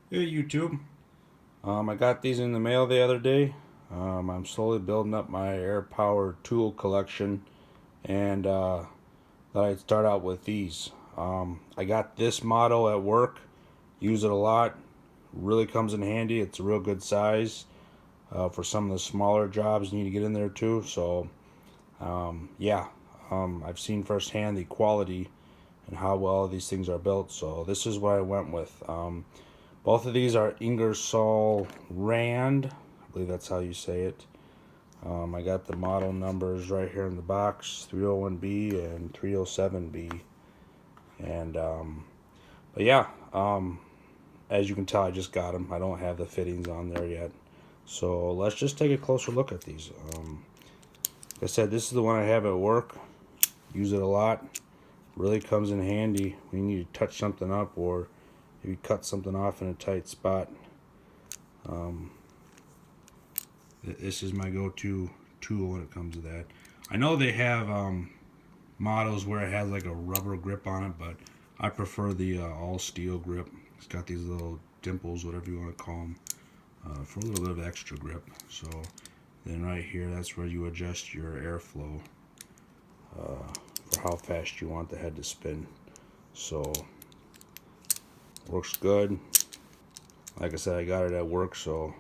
Hey YouTube. I got these in the mail the other day. I'm slowly building up my air power tool collection, and thought I'd start out with these. I got this model at work, use it a lot, really comes in handy. It's a real good size for some of the smaller jobs you need to get in there too. So yeah, I've seen firsthand the quality and how well these things are built. So this is what I went with. Both of these are Ingersoll Rand. I believe that's how you say it. I got the model numbers right here in the box, 301B and 307B. And but yeah, as you can tell, I just got them. I don't have the fittings on there yet. So let's just take a closer look at these. Like I said, this is the one I have at work. Use it a lot. Really comes in handy when you need to touch something up or if you cut something off in a tight spot. This is my go-to tool when it comes to that. I know they have models where it has like a rubber grip on it, but I prefer the all steel grip. It's got these little dimples, whatever you want to call them, for a little bit of extra grip. So then right here, that's where you adjust your airflow for how fast you want the head to spin. So works good. Like I said, I got it at work, so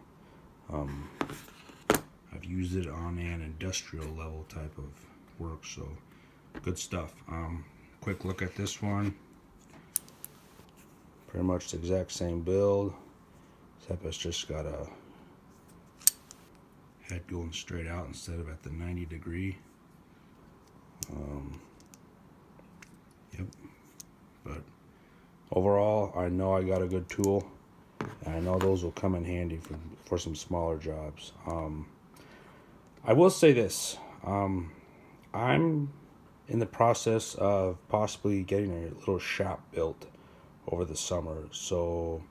I've used it on an industrial level type of work, so good stuff. Quick look at this one. Pretty much the exact same build, except it's just got a head going straight out instead of at the 90-degree. Yep. But overall, I know I got a good tool, and I know those will come in handy for some smaller jobs. I will say this. I'm in the process of possibly getting a little shop built over the summer. So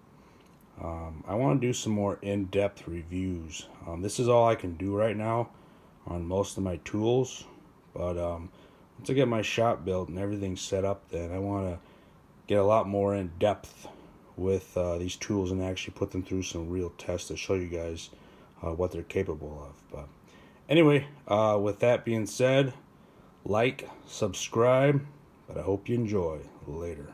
I want to do some more in-depth reviews. This is all I can do right now on most of my tools. But once I get my shop built and everything set up, then I want to get a lot more in depth with these tools and actually put them through some real tests to show you guys what they're capable of. But anyway, with that being said, like, subscribe, but I hope you enjoy. Later.